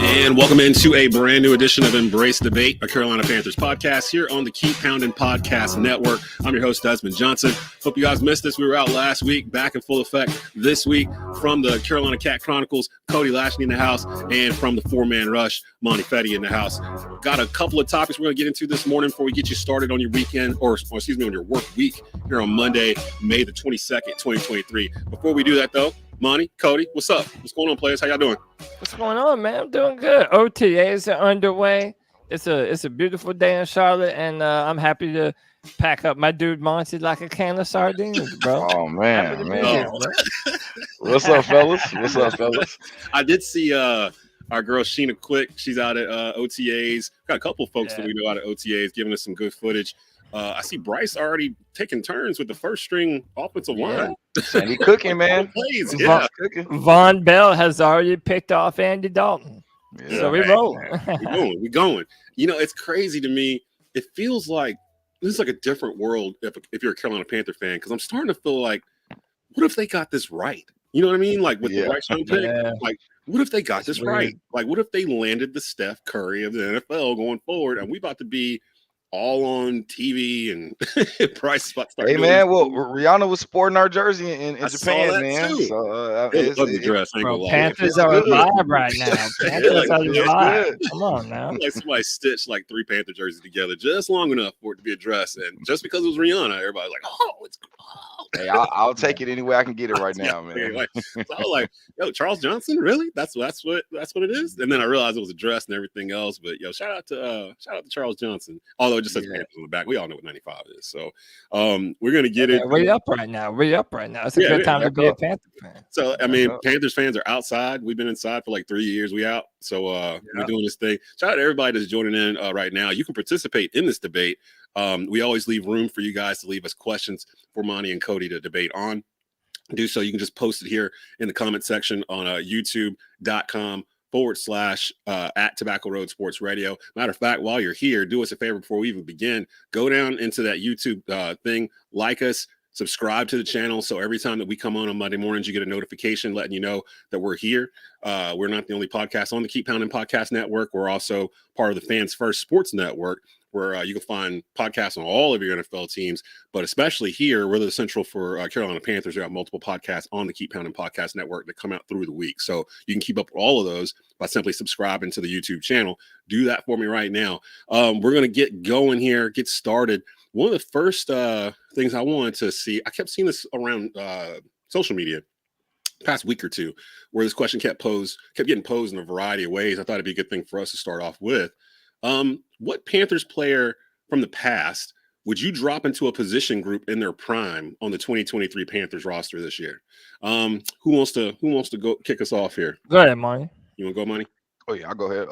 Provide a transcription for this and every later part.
And welcome into a brand new edition of Embrace Debate, a Carolina Panthers podcast here on the Keep Pounding Podcast Network. I'm your host, Desmond Johnson. Hope you guys missed this. We were out last week, back in full effect this week from the Carolina Chronicles, Cody Lachney in the house, and from the four-man rush, Monti Fetti in the house. Got a couple of topics we're going to get into this morning before we get you started on your weekend, or excuse me, on your work week here on Monday, May the 22nd, 2023. Before we do that, though, Monti, Cody, what's up? What's going on, players? How y'all doing? What's going on, man? I'm doing good. OTAs are underway. It's a beautiful day in Charlotte, and I'm happy to pack up my dude Monti like a can of sardines, bro. Oh man. What's up, fellas? I did see our girl Sheena Quick. She's out at OTAs. Got a couple of folks that we know out at OTAs giving us some good footage. I see Bryce already taking turns with the first string offensive line. And he cooking, man. Von Bell has already picked off Andy Dalton. Yeah, so we roll. We're going. You know, it's crazy to me. It feels like this is like a different world if you're a Carolina Panther fan, because I'm starting to feel like, what if they got this right? You know what I mean? Like with the Bryce Young pick, like what if they got this right? Like what if they landed the Steph Curry of the NFL going forward, and we about to be all on TV and Price about to start. Hey man, well Rihanna was sporting our jersey in Japan, man. Too. So it's the dress. Panthers are a vibe right now. Panthers are a vibe. Come on now. Like somebody stitched like 3 Panther jerseys together just long enough for it to be a dress, and just because it was Rihanna, everybody's like, "Oh, it's cool." Hey, I'll take it any way I can get it right now, man. Like, so I was like, "Yo, Charles Johnson, really? That's what it is." And then I realized it was a dress and everything else. But yo, shout out to Charles Johnson. Although it just says Panthers on the back, we all know what 95 is. So we're gonna get it. We're up right now. It's a good time to be a Panther fan. So I mean, Panthers fans are outside. We've been inside for like 3 years. We out. So we're doing this thing. Shout out to everybody that's joining in right now. You can participate in this debate. We always leave room for you guys to leave us questions for Monti and Cody to debate on. Do so. You can just post it here in the comment section on youtube.com/ at Tobacco Road Sports Radio. Matter of fact, while you're here, do us a favor before we even begin. Go down into that YouTube thing, like us, subscribe to the channel, so every time that we come on Monday mornings, you get a notification letting you know that we're here. We're not the only podcast on the Keep Pounding Podcast Network. We're also part of the Fans First Sports Network, where you can find podcasts on all of your NFL teams, but especially here, we're the central for Carolina Panthers. We have multiple podcasts on the Keep Pounding Podcast Network that come out through the week. So you can keep up with all of those by simply subscribing to the YouTube channel. Do that for me right now. We're going to get going here, get started. One of the first things I wanted to see, I kept seeing this around social media past week or two, where this question kept getting posed in a variety of ways. I thought it'd be a good thing for us to start off with. What Panthers player from the past would you drop into a position group in their prime on the 2023 Panthers roster this year? Who wants to go kick us off here? Go ahead, Monti. You want to go, Monti? Oh yeah, I'll go ahead.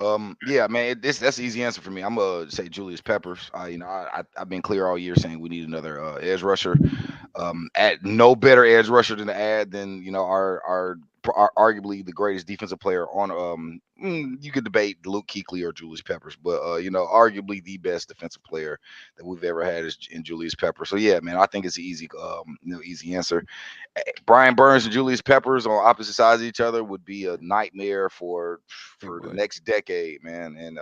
Yeah, man, that's an easy answer for me. I'm gonna say Julius Peppers. I've been clear all year saying we need another edge rusher. At no better edge rusher than our arguably the greatest defensive player on you could debate Luke Kuechly or Julius Peppers, but arguably the best defensive player that we've ever had is in Julius Peppers. So yeah, man, I think it's an easy answer. Brian Burns and Julius Peppers on opposite sides of each other would be a nightmare for the next decade, man. And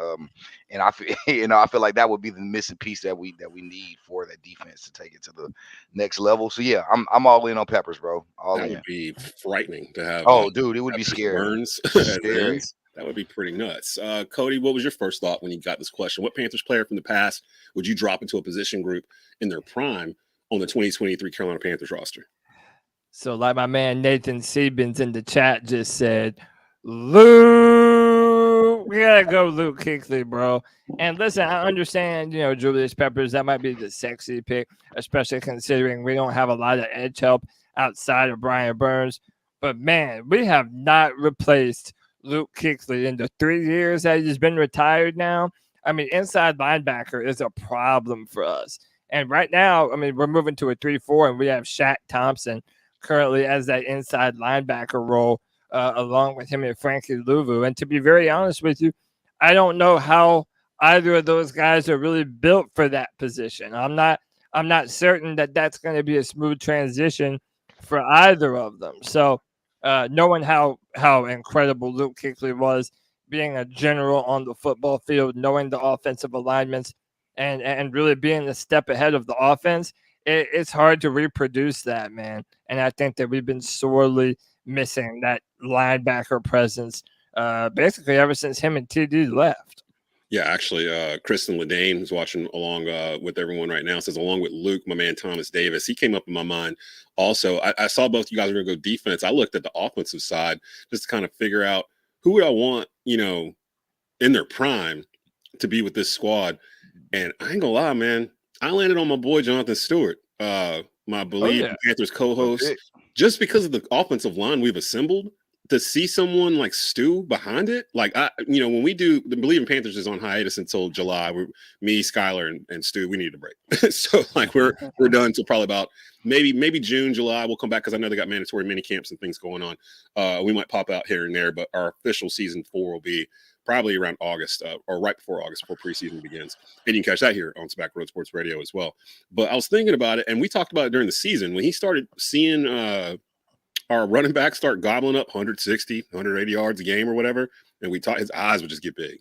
I feel I feel like that would be the missing piece that we need for that defense to take it to the next level. So yeah, I'm all in on Peppers, bro. That would be frightening to have. Oh, dude, it would be scary. Burns, scary. That would be pretty nuts. Cody, what was your first thought when you got this question? What Panthers player from the past would you drop into a position group in their prime on the 2023 Carolina Panthers roster? So like my man Nathan Sebens in the chat just said, Luke, we gotta go Luke Kuechly, bro. And listen, I understand, Julius Peppers, that might be the sexy pick, especially considering we don't have a lot of edge help outside of Brian Burns. But man, we have not replaced Luke Kuechly in the 3 years that he's been retired now. I mean, inside linebacker is a problem for us. And right now, I mean, we're moving to a 3-4, and we have Shaq Thompson currently as that inside linebacker role, along with him and Frankie Louvu. And to be very honest with you, I don't know how either of those guys are really built for that position. I'm not certain that that's going to be a smooth transition for either of them. So, knowing how incredible Luke Kuechly was, being a general on the football field, knowing the offensive alignments, and really being a step ahead of the offense, it's hard to reproduce that, man. And I think that we've been sorely missing that linebacker presence, basically ever since him and TD left. Yeah, actually, Kristen Ledane, who's watching along with everyone right now, says, along with Luke, my man Thomas Davis, he came up in my mind. Also, I saw both you guys were going to go defense. I looked at the offensive side just to kind of figure out who would I want, in their prime to be with this squad. And I ain't gonna lie, man, I landed on my boy Jonathan Stewart, my Believe Panthers co-host, just because of the offensive line we've assembled. To see someone like Stu behind it, like when we do the Believe in Panthers is on hiatus until July. Me, Skylar, and Stu, we need a break. So like we're done until probably about maybe June, July. We'll come back because I know they got mandatory mini camps and things going on. We might pop out here and there, but our official season 4 will be probably around August or right before August, before preseason begins. And you can catch that here on Back Road Sports Radio as well. But I was thinking about it, and we talked about it during the season when he started seeing our running backs start gobbling up 160, 180 yards a game or whatever. And we thought his eyes would just get big.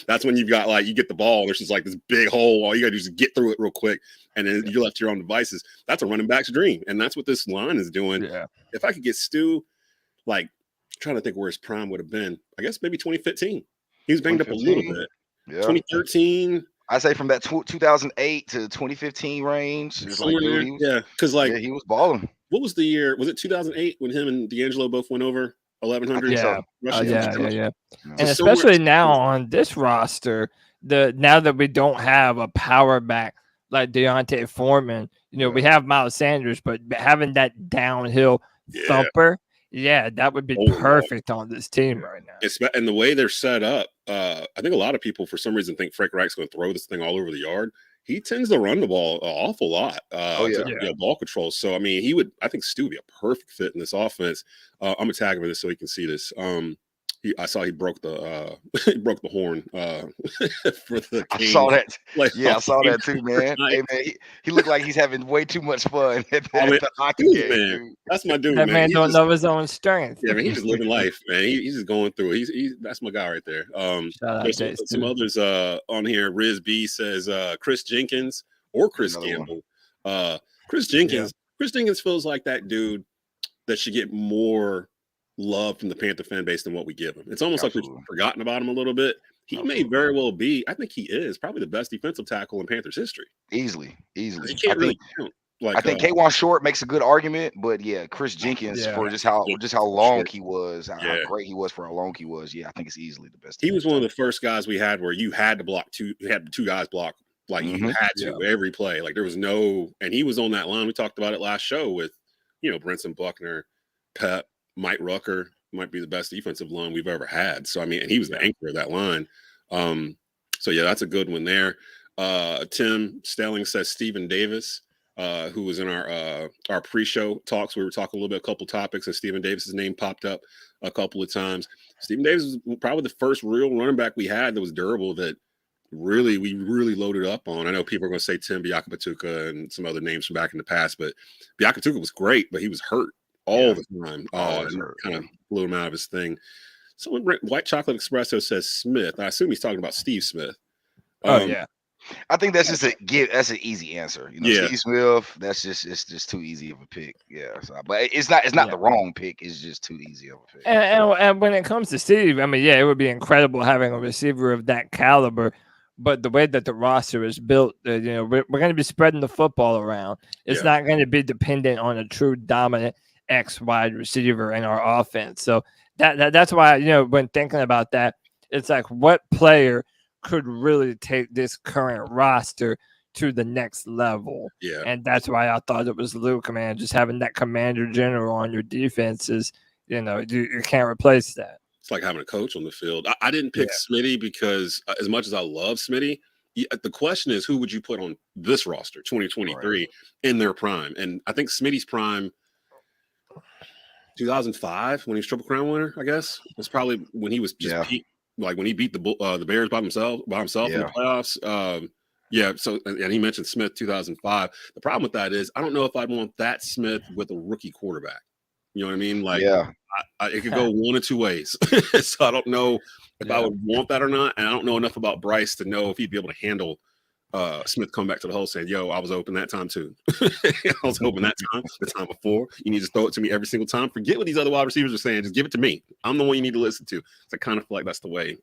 That's when you've got you get the ball, and there's just like this big hole. All you got to do is get through it real quick. And then you're left to your own devices. That's a running back's dream. And that's what this line is doing. Yeah. If I could get Stu, trying to think where his prime would have been, I guess maybe 2015. He was banged up a little bit. Yeah. 2013. I say from that 2008 to 2015 range. Because he was balling. What was the year? Was it 2008 when him and D'Angelo both went over 1,100? Yeah. And especially now on this roster, now that we don't have a power back like Deontay Foreman, we have Miles Sanders, but having that downhill thumper, that would be perfect on this team right now. And the way they're set up, I think a lot of people for some reason think Frank Reich's going to throw this thing all over the yard. He tends to run the ball an awful lot. Ball control. So I mean, I think Stu would be a perfect fit in this offense. I'm gonna tag him in this so he can see this. I saw he broke the horn for the game. I saw that. I saw that too, man. Hey, man, he looked like he's having way too much fun at the hockey game. Man, that's my dude. That man don't know his own strength. Yeah, man, he's just living life, man. He's just going through it. That's my guy right there. There's some others on here. Riz B says Chris Jenkins or Chris Gamble. Chris Jenkins. Chris Jenkins feels like that dude that should get more love from the Panther fan base than what we give him. It's almost like we've forgotten about him a little bit. He may very well be. I think he is probably the best defensive tackle in Panthers history. Easily. He can't really count. I think K'Wan Short makes a good argument, but Chris Jenkins for just how long he was, how great he was for how long he was. I think it's easily the best. He was one of the first guys we had where you had to block two. You had two guys block you had to every play. There was no, and he was on that line. We talked about it last show with Brinson Buckner, Pep. Mike Rucker might be the best defensive line we've ever had. So, I mean, and he was the anchor of that line. That's a good one there. Tim Stelling says Stephen Davis, who was in our pre-show talks. We were talking a couple topics, and Stephen Davis's name popped up a couple of times. Stephen Davis was probably the first real running back we had that was durable that we really loaded up on. I know people are going to say Tim Biakabatuka and some other names from back in the past, but Biakabatuka was great, but he was hurt all the time. Kind of blew him out of his thing. Someone, White Chocolate Espresso says Smith. I assume he's talking about Steve Smith. I think that's just that's an easy answer. Steve Smith, it's just too easy of a pick. But it's not the wrong pick. It's just too easy of a pick. And when it comes to Steve, I mean, it would be incredible having a receiver of that caliber. But the way that the roster is built, we're going to be spreading the football around. It's not going to be dependent on a true dominant X wide receiver in our offense. So that's why, when thinking about that, it's like what player could really take this current roster to the next level. And that's why I thought it was Luke, man. Just having that commander general on your defense is you can't replace that. It's like having a coach on the field. I didn't pick Smitty because as much as I love Smitty, the question is, who would you put on this roster, 2023, in their prime? And I think Smitty's prime, 2005, when he was Triple Crown winner, I guess, was probably when he was just peak, like when he beat the Bears by himself in the playoffs. So and he mentioned Smith 2005. The problem with that is I don't know if I'd want that Smith with a rookie quarterback. You know what I mean? Like, it could go one or two ways. So I don't know if I would want that or not. And I don't know enough about Bryce to know if he'd be able to handle Smith coming back to the hole saying, yo, I was open that time too. I was open that time, the time before. You need to throw it to me every single time. Forget what these other wide receivers are saying. Just give it to me. I'm the one you need to listen to. So I kind of feel like that's the way.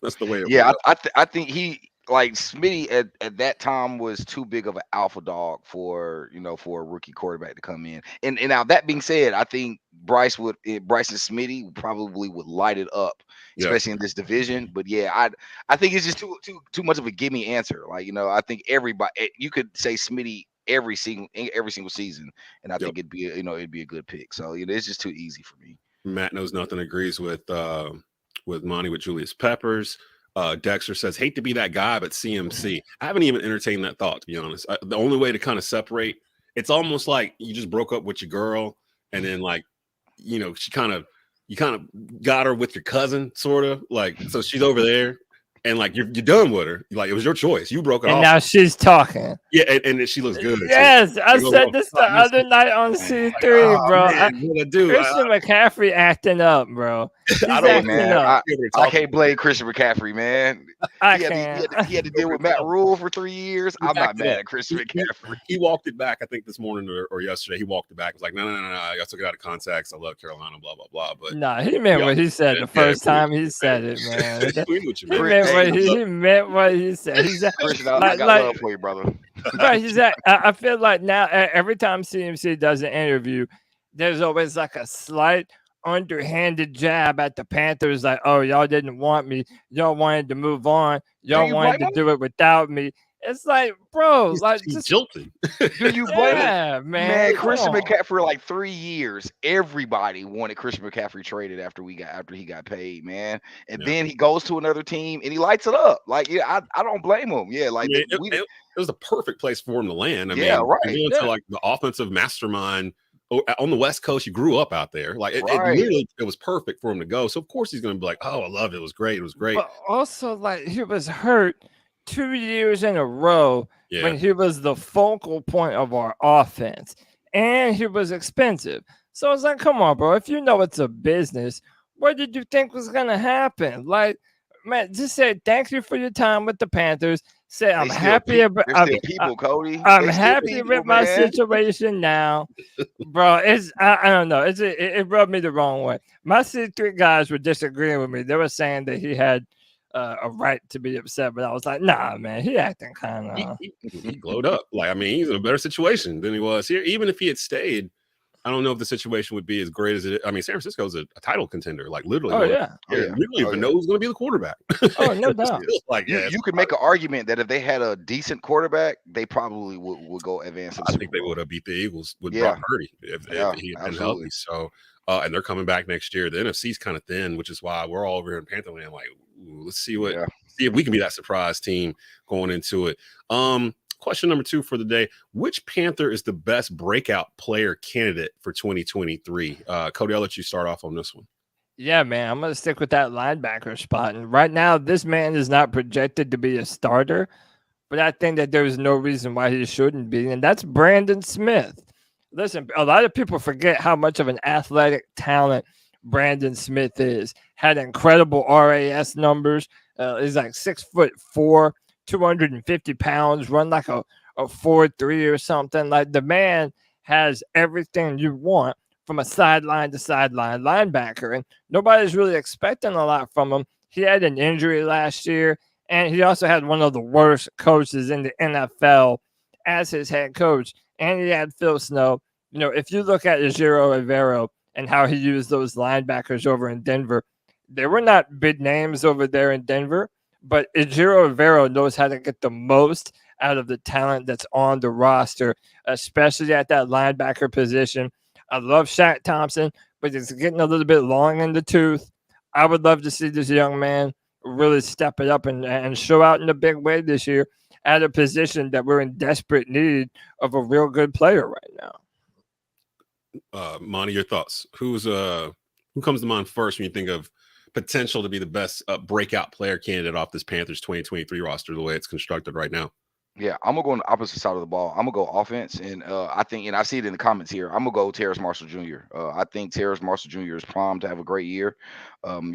That's the way. I think he, like Smitty at that time, was too big of an alpha dog for a rookie quarterback to come in. And now that being said, I think Bryce and Smitty probably would light it up, especially in this division. But I think it's just too much of a gimme answer. Like, I think everybody, you could say Smitty every single season, and I think it'd be a good pick. So it's just too easy for me. Matt Knows Nothing agrees with Monty with Julius Peppers. Dexter says, hate to be that guy, but CMC. I haven't even entertained that thought, to be honest. The only way to kind of separate, it's almost like you just broke up with your girl, and then you kind of got her with your cousin, sort of like, so she's over there, and like you're done with her. Like, it was your choice. You broke it off. And now she's talking. Yeah, and she looks good. Yes, I said this the other night on C3, bro. Christian McCaffrey acting up, bro. I don't, man. I can't blame Christian McCaffrey, man. He had to deal with Matt Rule for 3 years. I'm not mad at Christian McCaffrey. He walked it back, I think this morning or yesterday. He walked it back. He was like, no. I took it out of context. I love Carolina, blah, blah, blah. But he meant what he said the first time he said it, man. He meant what he said. Christian, I got love for you, brother. Right, I feel like now every time CMC does an interview, there's always like a slight underhanded jab at the Panthers, like, oh, y'all didn't want me, y'all wanted to move on, y'all wanted to do it without me. It's like, bro, he's jilted. Do you blame him? Man, Christian McCaffrey for like 3 years, everybody wanted Christian McCaffrey traded after he got paid, man. And then he goes to another team and he lights it up. Like, I don't blame him. It was the perfect place for him to land. I mean, right. Like the offensive mastermind on the West Coast. You grew up out there. Like, it was perfect for him to go. So of course he's going to be like, oh, I loved it. It was great. It was great. But also, like, he was hurt 2 years in a row when he was the focal point of our offense, and he was expensive. So it's like, come on, bro. If you know it's a business, what did you think was going to happen? Like, man, just say thank you for your time with the Panthers. Say I'm happy about people, Cody. I'm happy with my situation now, bro. I don't know. It rubbed me the wrong way. My C3 guys were disagreeing with me. They were saying that he had a right to be upset, but I was like, nah, man, he acting kind of. He glowed up. Like, I mean, he's in a better situation than he was here. Even if he had stayed, I don't know if the situation would be as great as it is. I mean, San Francisco's a title contender, like literally. Really even know who's going to be the quarterback. Oh, no doubt. Like, you could make an argument that if they had a decent quarterback, they probably would go advance. I think they would have beat the Eagles with Brock Purdy if he had been healthy. So, and they're coming back next year. The NFC's kind of thin, which is why we're all over here in Pantherland. Like, let's see if we can be that surprise team going into it. Question number 2 for the day: which Panther is the best breakout player candidate for 2023? Cody, I'll let you start off on this one. Yeah, man, I'm gonna stick with that linebacker spot. And right now, this man is not projected to be a starter, but I think that there is no reason why he shouldn't be, and that's Brandon Smith. Listen, a lot of people forget how much of an athletic talent Brandon Smith is. Had incredible RAS numbers. He's like 6'4", 250 pounds, run like a 4.3 or something. Like, the man has everything you want from a sideline to sideline linebacker, and nobody's really expecting a lot from him. He had an injury last year, and he also had one of the worst coaches in the NFL as his head coach, and he had Phil Snow. If you look at Ejiro Evero and how he used those linebackers over in Denver, they were not big names over there in Denver, but Ejiro Evero knows how to get the most out of the talent that's on the roster, especially at that linebacker position. I love Shaq Thompson, but it's getting a little bit long in the tooth. I would love to see this young man really step it up and show out in a big way this year at a position that we're in desperate need of a real good player right now. Monty, your thoughts? Who comes to mind first when you think of potential to be the best breakout player candidate off this Panthers 2023 roster, the way it's constructed right now? Yeah, I'm gonna go on the opposite side of the ball. I'm gonna go offense, and I think, and I see it in the comments here. I'm gonna go Terrace Marshall Jr. I think Terrace Marshall Jr. is primed to have a great year. I've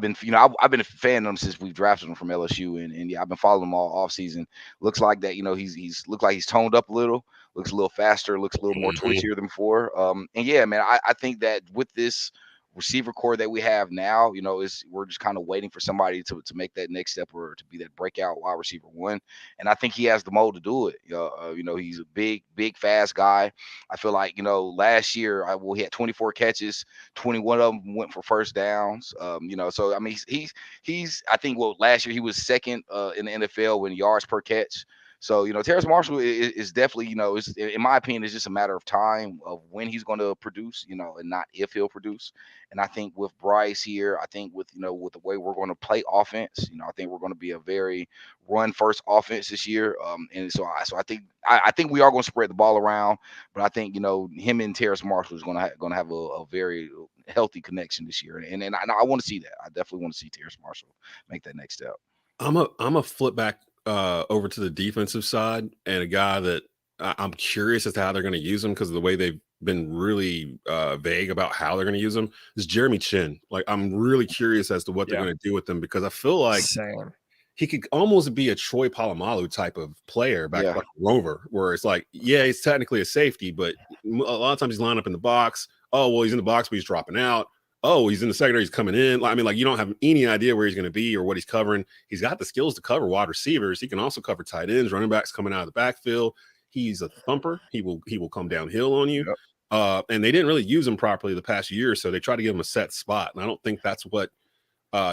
been, I've been a fan of him since we've drafted him from LSU, and yeah, I've been following him all off season. Looks like that, he's looked like he's toned up a little, looks a little faster, looks a little more twitchier than before. And yeah, man, I think that with this receiver core that we have now, we're just kind of waiting for somebody to make that next step or to be that breakout wide receiver one. And I think he has the mold to do it. He's a big, big, fast guy. I feel like, last year, he had 24 catches, 21 of them went for first downs. So I mean, he's I think last year he was second in the NFL in yards per catch. So, Terrace Marshall is definitely, in my opinion, it's just a matter of time of when he's going to produce, and not if he'll produce. And I think with Bryce here, I think with the way we're going to play offense, I think we're going to be a very run first offense this year. And so I think we are going to spread the ball around, but I think, him and Terrace Marshall is going to have a very healthy connection this year. And I want to see that. I definitely want to see Terrace Marshall make that next step. I'm a flip back over to the defensive side, and a guy that I'm curious as to how they're going to use him because of the way they've been really vague about how they're going to use him is Jeremy Chin. Like, I'm really curious as to what they're going to do with him because I feel like he could almost be a Troy Polamalu type of player back like Rover, where it's like, yeah, he's technically a safety, but a lot of times he's lined up in the box. Oh, well, he's in the box, but he's dropping out. Oh, he's in the secondary, he's coming in. I mean, like, you don't have any idea where he's going to be or what he's covering. He's got the skills to cover wide receivers. He can also cover tight ends, running backs coming out of the backfield. He's a thumper. He will come downhill on you. Yep. And they didn't really use him properly the past year, so they tried to give him a set spot. And I don't think that's what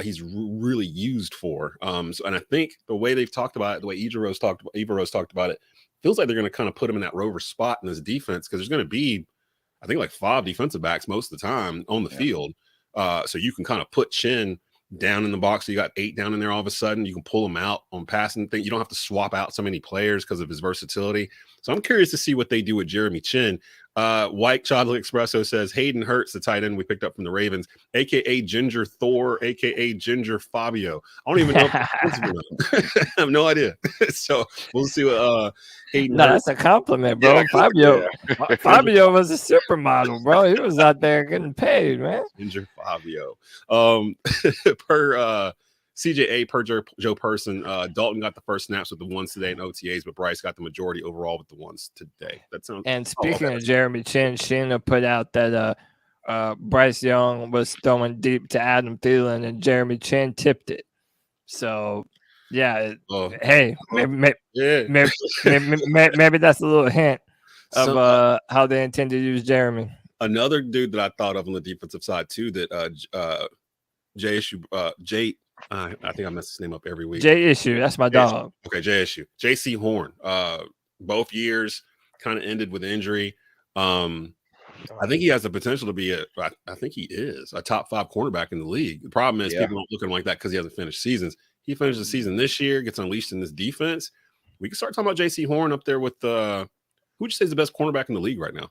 he's really used for. And I think the way they've talked about it, the way Eva Rose talked about it, feels like they're going to kind of put him in that Rover spot in this defense because there's going to be, I think, like 5 defensive backs most of the time on the field. So you can kind of put Chin down in the box. So you got 8 down in there all of a sudden. You can pull him out on passing thing. You don't have to swap out so many players because of his versatility. So I'm curious to see what they do with Jeremy Chin. White Chocolate Espresso says Hayden Hurts, the tight end we picked up from the Ravens, a.k.a. Ginger Thor, a.k.a. Ginger Fabio. I don't even know. I have no idea. So we'll see what Hayden Hurts. That's a compliment, bro. Yeah. Fabio was a supermodel, bro. He was out there getting paid, man. Ginger Fabio. Per CJA, per Joe Person, Dalton got the first snaps with the ones today in OTAs, but Bryce got the majority overall with the ones today. That sounds. And speaking of Jeremy Chin, Sheena put out that Bryce Young was throwing deep to Adam Thielen, and Jeremy Chin tipped it. So, yeah. Hey, maybe that's a little hint of how they intend to use Jeremy. Another dude that I thought of on the defensive side too, that Jay. I think I mess his name up every week. J Issue, that's my dog. Okay, J Issue. JC Horn. Both years kind of ended with injury. I think he has the potential to be I think he is a top 5 cornerback in the league. The problem is people don't look at him like that because he hasn't finished seasons. He finished the season this year, gets unleashed in this defense. We can start talking about JC Horn up there with who would you say is the best cornerback in the league right now?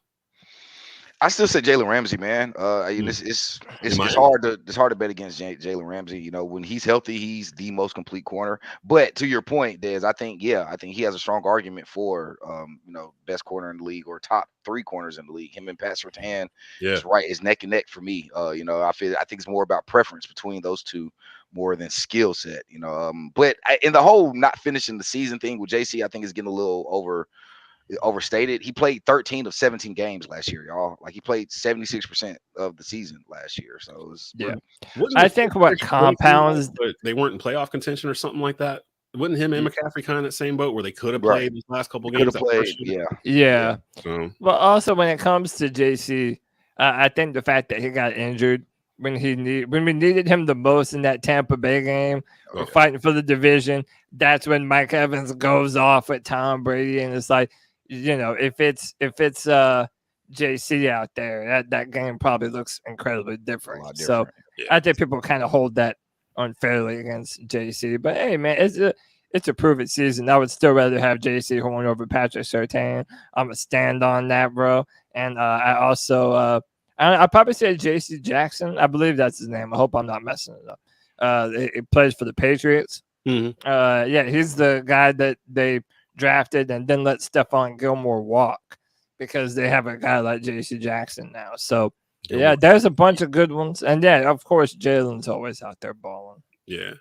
I still say Jalen Ramsey, man. It's hard to bet against Jalen Ramsey. When he's healthy, he's the most complete corner. But to your point, Des, I think he has a strong argument for best corner in the league or top 3 corners in the league. Him and Pat Surtain is neck and neck for me. I think it's more about preference between those two more than skill set. But in the whole not finishing the season thing with JC, I think is getting a little overstated. He played 13 of 17 games last year, y'all. Like, he played 76% of the season last year. So it was I think what compounds, but they weren't in playoff contention or something like that. Wasn't him and McCaffrey kind of in the same boat where they could have played these last couple games? Yeah. But also when it comes to JC, I think the fact that he got injured when we needed him the most in that Tampa Bay game, we're fighting for the division. That's when Mike Evans goes off with Tom Brady, and it's like, if it's JC out there, that game probably looks incredibly different. A lot So different. I think people kind of hold that unfairly against JC. But hey, man, it's a prove it season. I would still rather have JC Horn over Patrick Surtain. I'm gonna stand on that, bro. And I also I probably say JC Jackson. I believe that's his name. I hope I'm not messing it up. He plays for the Patriots. Mm-hmm. Yeah, he's the guy that they drafted and then let Stephon Gilmore walk because they have a guy like JC Jackson now. So yeah, there's a bunch of good ones. And yeah, of course, Jalen's always out there balling. Yeah.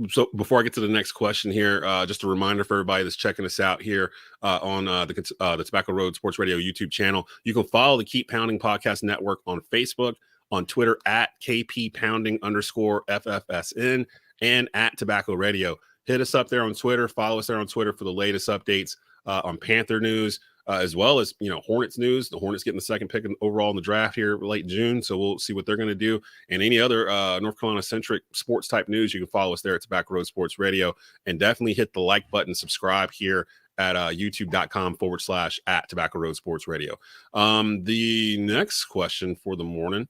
So before I get to the next question here, just a reminder for everybody that's checking us out here on the Tobacco Road Sports Radio YouTube channel. You can follow the Keep Pounding Podcast Network on Facebook, on Twitter at KP_FFSN, and at Tobacco Radio. Hit us up there on Twitter. Follow us there on Twitter for the latest updates on Panther news, as well as, Hornets news. The Hornets getting the second pick overall in the draft here late June, so we'll see what they're going to do. And any other North Carolina-centric sports-type news, you can follow us there at Tobacco Road Sports Radio. And definitely hit the like button, subscribe here at youtube.com/at Tobacco Road Sports Radio. The next question for the morning,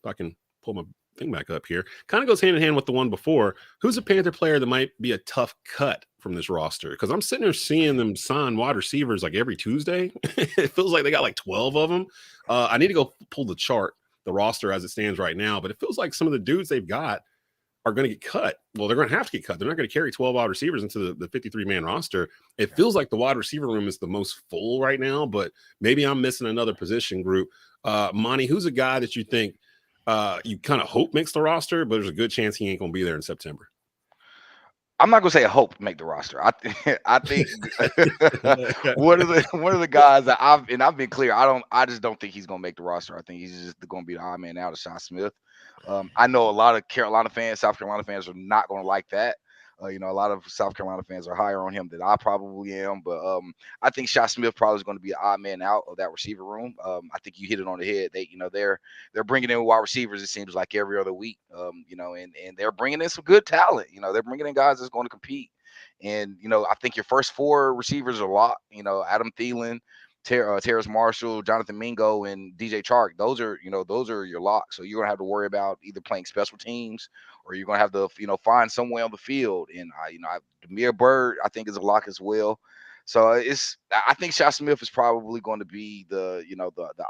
if I can pull my thing back up here, kind of goes hand in hand with the one before. Who's a Panther player that might be a tough cut from this roster? Because I'm sitting there seeing them sign wide receivers like every Tuesday. It feels like they got like 12 of them. I need to go pull the chart, the roster as it stands right now, but it feels like some of the dudes they've got are going to get cut. Well, they're going to have to get cut. They're not going to carry 12 wide receivers into the 53-man roster. It feels like the wide receiver room is the most full right now, but maybe I'm missing another position group. Monti, who's a guy that you think you kind of hope makes the roster, but there's a good chance he ain't going to be there in September? I'm not gonna say hope make the roster. I think one of the guys that I've been clear. I just don't think he's gonna make the roster. I think he's just gonna be the odd man out of Shi Smith. I know a lot of South Carolina fans are not gonna like that. A lot of South Carolina fans are higher on him than I probably am, but I think Shi Smith probably is going to be an odd man out of that receiver room. I think you hit it on the head. They're bringing in wide receivers. It seems like every other week, and they're bringing in some good talent. They're bringing in guys that's going to compete. And I think your first four receivers are locked. Adam Thielen, Terrace Marshall, Jonathan Mingo, and DJ Chark. Those are your locks. So you're gonna have to worry about either playing special teams or you're gonna have to find some way on the field. And Demir Bird, I think, is a lock as well. So I think Shi Smith is probably going to be the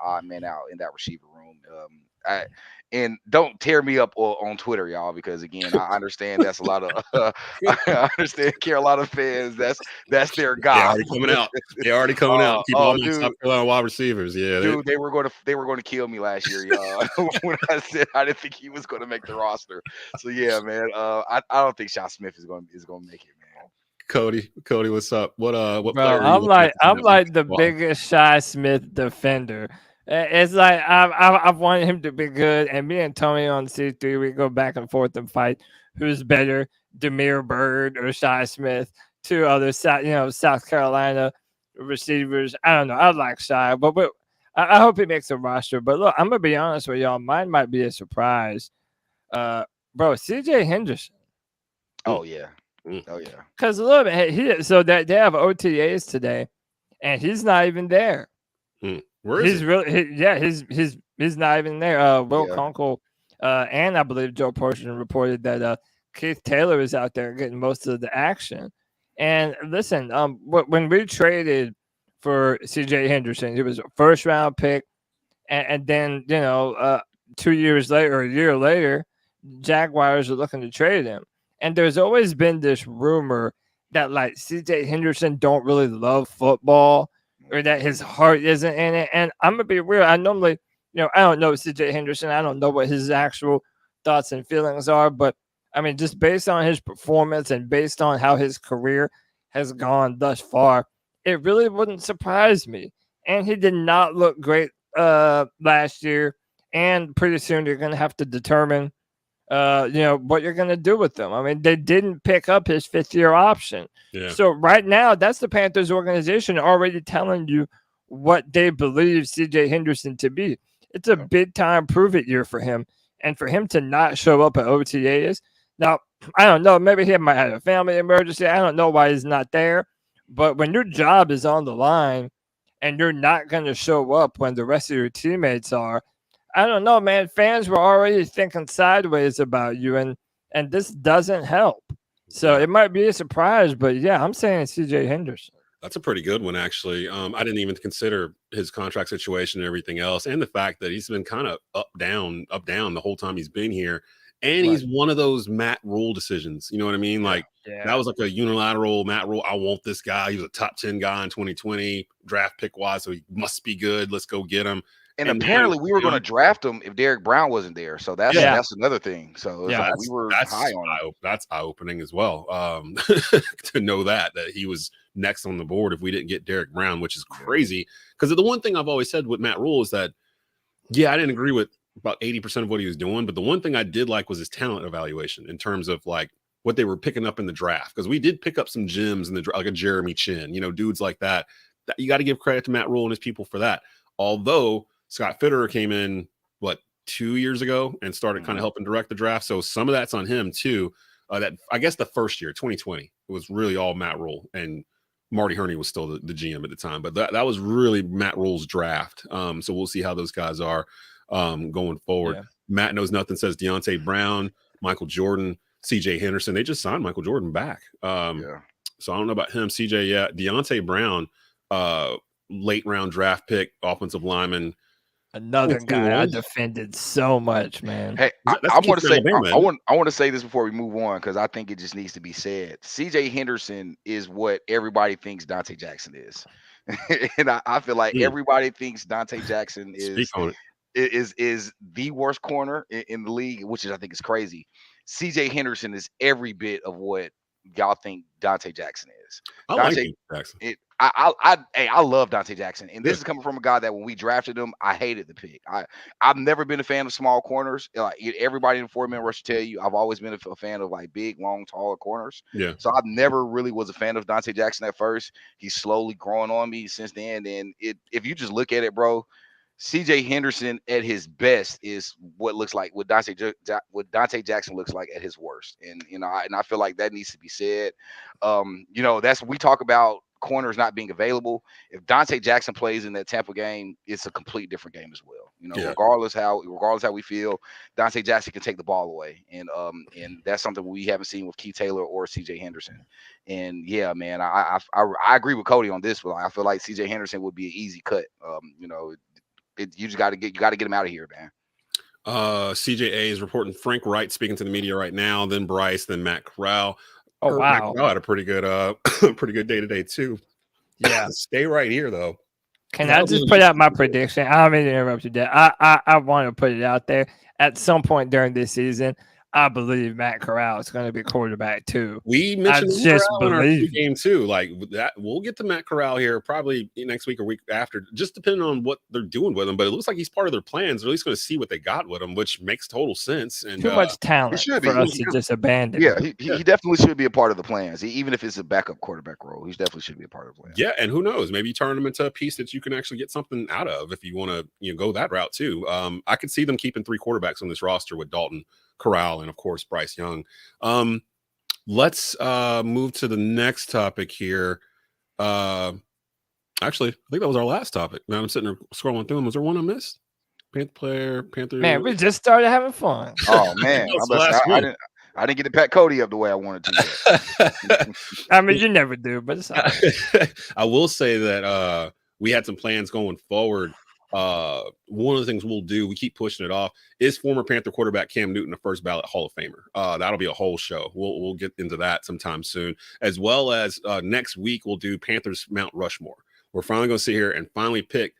odd man out in that receiver room. And don't tear me up on Twitter, y'all, because again, I understand that's a lot of I understand Carolina fans. That's their guy. They're already coming out. Keep all my South Carolina wide receivers. Yeah, dude, they were going to kill me last year, y'all. When I said I didn't think he was going to make the roster. So yeah, man. I don't think Shi Smith is going to make it, man. Cody, what's up? What Bro, player? I'm like the biggest Shi Smith defender. It's like I've wanted him to be good, and me and Tony on C3, we go back and forth and fight who's better, Demir Bird or Shi Smith. Two other South Carolina receivers. I don't know. I like Shi, but I hope he makes a roster. But look, I'm gonna be honest with y'all. Mine might be a surprise. Bro, CJ Henderson. Oh yeah. Because look, so that they have OTAs today, and he's not even there. Where is he? He's not even there. Will Conkle and I believe Joe Portion reported that Keith Taylor is out there getting most of the action. And listen, when we traded for CJ Henderson, he was a first round pick, and then 2 years later or a year later, Jaguars are looking to trade him. And there's always been this rumor that like CJ Henderson don't really love football, or that his heart isn't in it. And I'm going to be real. I normally, I don't know CJ Henderson. I don't know what his actual thoughts and feelings are. But, I mean, just based on his performance and based on how his career has gone thus far, it really wouldn't surprise me. And he did not look great last year. And pretty soon you're going to have to determine, what you're going to do with them. I mean, they didn't pick up his fifth-year option. Yeah. So right now, that's the Panthers organization already telling you what they believe CJ Henderson to be. It's a big-time prove-it year for him. And for him to not show up at OTAs, now, I don't know, maybe he might have a family emergency. I don't know why he's not there. But when your job is on the line and you're not going to show up when the rest of your teammates are, I don't know, man. Fans were already thinking sideways about you, and this doesn't help. So it might be a surprise, but yeah, I'm saying C.J. Henderson. That's a pretty good one, actually. I didn't even consider his contract situation and everything else, and the fact that he's been kind of up, down the whole time he's been here. And he's one of those Matt Rule decisions. You know what I mean? Like, that was like a unilateral Matt Rule. I want this guy. He was a top 10 guy in 2020, draft pick wise, so he must be good. Let's go get him. And apparently we were going to draft him if Derek Brown wasn't there. So that's another thing. So it's like we were high on him. That's eye-opening as well. To know that he was next on the board if we didn't get Derek Brown, which is crazy. Because the one thing I've always said with Matt Rule is that, I didn't agree with about 80% of what he was doing, but the one thing I did like was his talent evaluation in terms of like what they were picking up in the draft. Because we did pick up some gems in the like a Jeremy Chin, dudes like that. You got to give credit to Matt Rule and his people for that. Although Scott Fitterer came in 2 years ago and started kind of helping direct the draft, so some of that's on him too. That I guess the first year, 2020, it was really all Matt Rule, and Marty Herney was still the GM at the time. But that was really Matt Rule's draft. So we'll see how those guys are going forward. Matt Knows Nothing says Deontay Brown, Michael Jordan, C.J. Henderson. They just signed Michael Jordan back. So I don't know about him. C.J. Deontay Brown, late round draft pick, offensive lineman. Another guy I defended so much, man. Hey, I want to say I want to say this before we move on, because I think it just needs to be said. C.J. Henderson is what everybody thinks Dante Jackson is, and I feel like everybody thinks Dante Jackson is the worst corner in the league, which I think is crazy. C.J. Henderson is every bit of what y'all think Dante Jackson is. I like Jackson. I love Dante Jackson, and this is coming from a guy that when we drafted him, I hated the pick. I've never been a fan of small corners. Like everybody in 4-man rush will tell you, I've always been a fan of like big, long, taller corners. So I've never really was a fan of Dante Jackson at first. He's slowly growing on me since then, and if you just look at it, bro, C.J. Henderson at his best is what looks like what Dante Jackson looks like at his worst, and I feel like that needs to be said. That's we talk about corners not being available. If Dante Jackson plays in that Tampa game, it's a complete different game as well. Regardless how we feel, Dante Jackson can take the ball away, and that's something we haven't seen with Keith Taylor or C.J. Henderson. And yeah, man, I agree with Cody on this, but I feel like C.J. Henderson would be an easy cut. You just got to get him out of here, man. CJA is reporting Frank Wright speaking to the media right now, then Bryce, then Matt Corral. Oh, wow. Matt Corral had a pretty good day today too. Yeah. Stay right here though. Can I just put out my prediction? I don't mean to interrupt you there. I want to put it out there. At some point during this season, I believe Matt Corral is going to be quarterback too. We mentioned Corral in our game too. Like that, we'll get to Matt Corral here probably next week or week after, just depending on what they're doing with him. But it looks like he's part of their plans. They're at least going to see what they got with him, which makes total sense. And too much talent for us to just abandon. Yeah, he definitely should be a part of the plans. Even if it's a backup quarterback role, he definitely should be a part of the plan. Yeah, and who knows? Maybe you turn him into a piece that you can actually get something out of if you want to go that route too. I could see them keeping 3 quarterbacks on this roster with Dalton, Corral, and of course Bryce Young. Let's move to the next topic here. Actually, I think that was our last topic. Now I'm sitting there scrolling through them. Was there one I missed? Panther Player, Panther. Man, we just started having fun. Oh man, I didn't get to pat Cody up the way I wanted to. I mean, you never do, but it's all right. I will say that we had some plans going forward. One of the things we'll do, we keep pushing it off, is former Panther quarterback Cam Newton, a first ballot Hall of Famer. That'll be a whole show. We'll get into that sometime soon, as well as next week we'll do Panthers Mount Rushmore. We're finally going to sit here and finally pick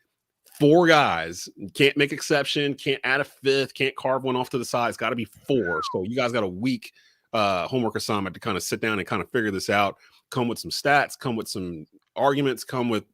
4 guys. Can't make exception, can't add a 5th, can't carve one off to the side. It's got to be 4. So you guys got a week homework assignment to kind of sit down and kind of figure this out. Come with some stats, come with some arguments, come with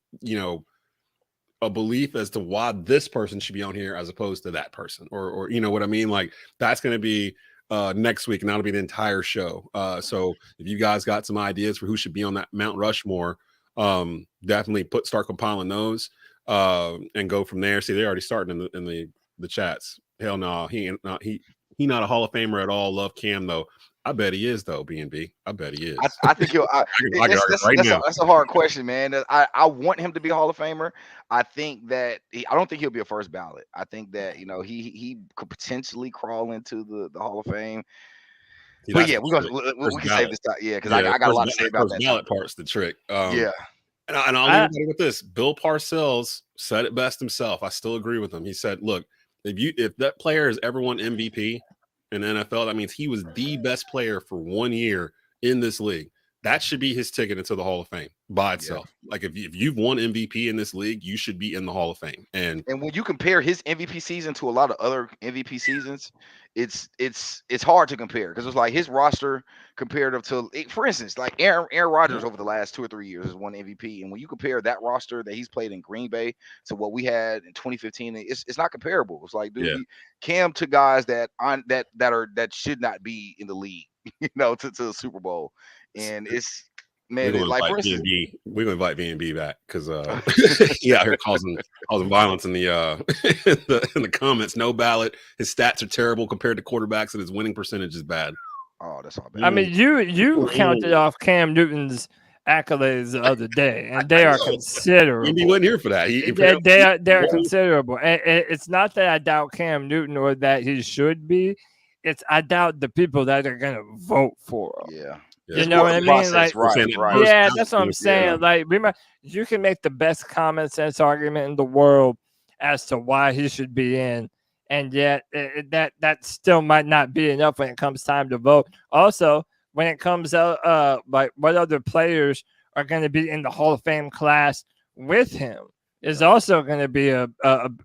a belief as to why this person should be on here as opposed to that person, or you know what I mean? Like that's going to be next week, and that'll be the entire show. So if you guys got some ideas for who should be on that Mount Rushmore, definitely start compiling those and go from there. See, they're already starting in the chats. Hell no, he not a Hall of Famer at all. Love Cam though. I bet he is though. B&B. I bet he is. I think he'll. That's a hard question, man. I want him to be a Hall of Famer. I think that I don't think he'll be a first ballot. I think that he could potentially crawl into the Hall of Fame. See, but yeah, we can save this time. Yeah, because I got a lot to say about that. First ballot part's the trick. Yeah. And I'll leave it with this. Bill Parcells said it best himself. I still agree with him. He said, look, if that player has ever won MVP in the NFL, that means he was the best player for 1 year in this league. That should be his ticket into the Hall of Fame by itself. Yeah. Like if you've won MVP in this league, you should be in the Hall of Fame. And when you compare his MVP season to a lot of other MVP seasons, it's hard to compare because it's like his roster comparative to, for instance, like Aaron Rodgers over the last 2 or 3 years has won MVP, and when you compare that roster that he's played in Green Bay to what we had in 2015, it's not comparable. It's like, dude, Cam to guys that should not be in the league, to the Super Bowl. And it's, man, like for instance, we're gonna invite B&B back because he out here causing violence in the in the comments. No ballot. His stats are terrible compared to quarterbacks, and his winning percentage is bad. Oh, that's all bad. I mean, you counted off Cam Newton's accolades the other day, and they are considerable. He wasn't here for that. They are considerable. And it's not that I doubt Cam Newton or that he should be. It's I doubt the people that are gonna vote for him. Yeah. You know what I mean? Like, right. Yeah, that's what I'm saying. Yeah. Like, you can make the best common sense argument in the world as to why he should be in, and yet that still might not be enough when it comes time to vote. Also, when it comes out, like what other players are going to be in the Hall of Fame class with him is also going to be an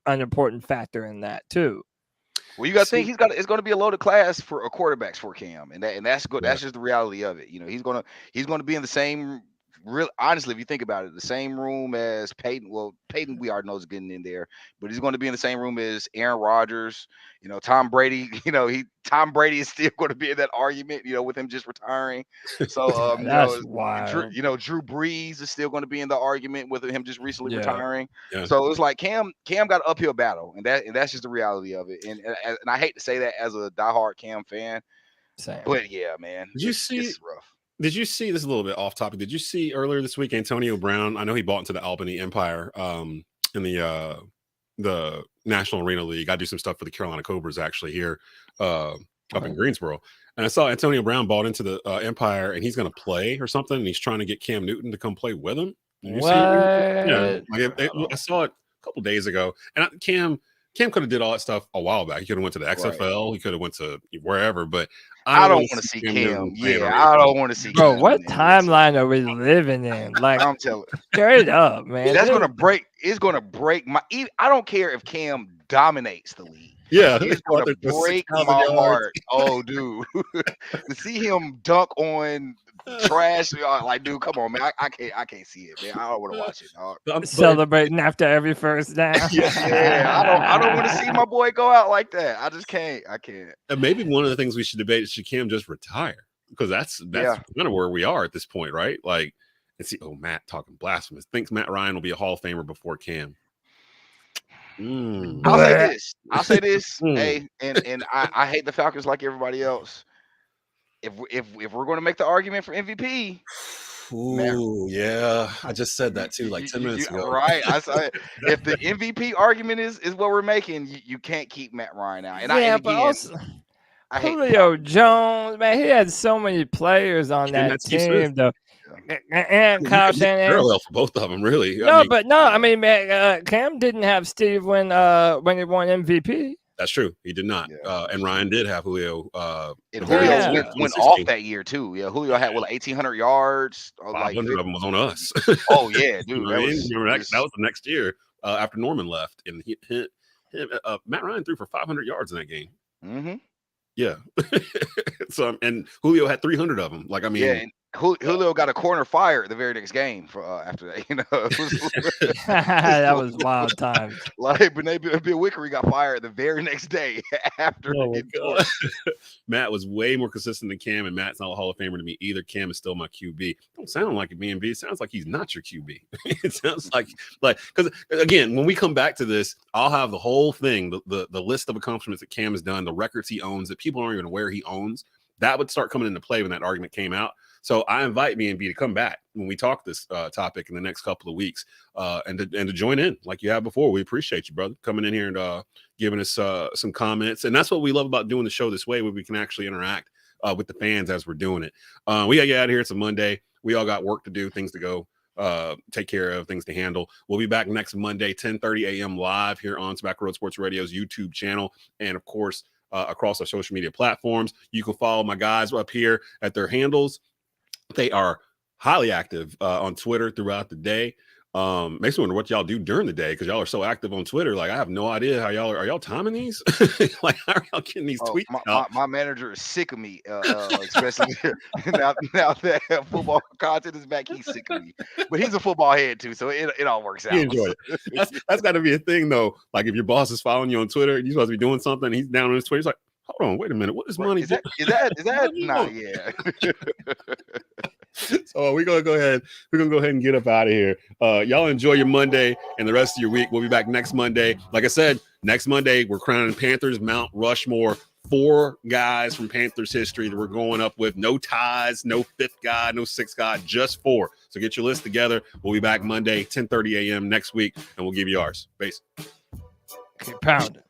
important factor in that too. Well, you got to think it's going to be a loaded class for quarterbacks for Cam, and that's good. That's just the reality of it. He's going to be in the same. Honestly, if you think about it, the same room as Peyton. Well, Peyton, we already know is getting in there, but he's going to be in the same room as Aaron Rodgers. Tom Brady. Tom Brady is still going to be in that argument. with him just retiring. So that's wild. Drew Brees is still going to be in the argument with him just recently retiring. Yeah. So it's like Cam got an uphill battle, and that's just the reality of it. And I hate to say that as a diehard Cam fan, but yeah, man. Did you see? It's rough. Did you see, this is a little bit off topic, did you see earlier this week Antonio Brown? I know he bought into the Albany Empire in the National Arena League. I do some stuff for the Carolina Cobras actually here up in Greensboro. And I saw Antonio Brown bought into the Empire, and he's going to play or something, and he's trying to get Cam Newton to come play with him. Did you see it? Yeah. I saw it a couple days ago. And Cam could have did all that stuff a while back. He could have went to the XFL. Right. He could have went to wherever, but I don't want to see Cam. Yeah, I don't want to see Bro, Cam. what timeline are we living in? Like, I'm telling you. Straight up, man. That's going to break. It's going to break my. I don't care if Cam dominates the league. Yeah, it's going to break my heart. Oh, dude. To see him dunk on trash, like, dude, come on, man. I can't see it, man. I don't want to watch it, dog. Celebrating after every first down. I don't want to see my boy go out like that. I just can't. I can't. And maybe one of the things we should debate is, should Cam just retire? Because that's kind of where we are at this point, right? Like, and see, Matt talking blasphemous. Thinks Matt Ryan will be a Hall of Famer before Cam. I'll say this. Hey, and I hate the Falcons like everybody else. If we're going to make the argument for MVP, I just said that too, like 10 minutes ago. Right, I saw it. If the MVP argument is what we're making, you can't keep Matt Ryan out. I Julio Jones, man, he had so many players on that team, though. And Kyle Shanahan. Parallel for both of them, really. I mean, man, Cam didn't have Steve when he won MVP. That's true. He did not. And Ryan did have Julio. And Julio went off that year too. Yeah, Julio had 1,800 yards. 500 of them was on us. Oh yeah, dude. That was the next year after Norman left, and Matt Ryan threw for 500 yards in that game. Mm-hmm. Yeah. So and Julio had 300 of them. Like, I mean. Yeah. Julio got a corner fired the very next game for after that. That was wild times. Like Benet Wickery got fired the very next day after. Matt was way more consistent than Cam, and Matt's not a Hall of Famer to me either. Cam is still my QB. Don't sound like it, B&B. It sounds like he's not your QB. It sounds like because again, when we come back to this, I'll have the whole thing, the list of accomplishments that Cam has done, the records he owns that people aren't even aware he owns. that would start coming into play when that argument came out. So I invite me and B to come back when we talk this topic in the next couple of weeks and to join in like you have before. We appreciate you, brother, coming in here and giving us some comments. And that's what we love about doing the show this way, where we can actually interact with the fans as we're doing it. We got to get out of here. It's a Monday. We all got work to do, things to go take care of, things to handle. We'll be back next Monday, 10:30 a.m. live here on Tobacco Road Sports Radio's YouTube channel. And of course, across our social media platforms. You can follow my guys up here at their handles. They are highly active on Twitter throughout the day. Makes me wonder what y'all do during the day, because y'all are so active on Twitter. Like, I have no idea how y'all are y'all timing these? Like, how are y'all getting these tweets out? My manager is sick of me, especially now that football content is back. He's sick of me, but he's a football head too, so it all works out. He enjoyed it. That's got to be a thing though. Like, if your boss is following you on Twitter and you're supposed to be doing something, and he's down on his Twitter, he's like, hold on, wait a minute, what is Monty? Is that nah, yeah. So we're gonna go ahead and get up out of here. Y'all enjoy your Monday and the rest of your week. We'll be back next Monday. Like I said, next Monday we're crowning Panthers Mount Rushmore. 4 guys from Panthers history that we're going up with. No ties, no 5th guy, no 6th guy, just 4. So get your list together. We'll be back Monday, 10:30 a.m. next week, and we'll give you ours. Base. Okay, pound.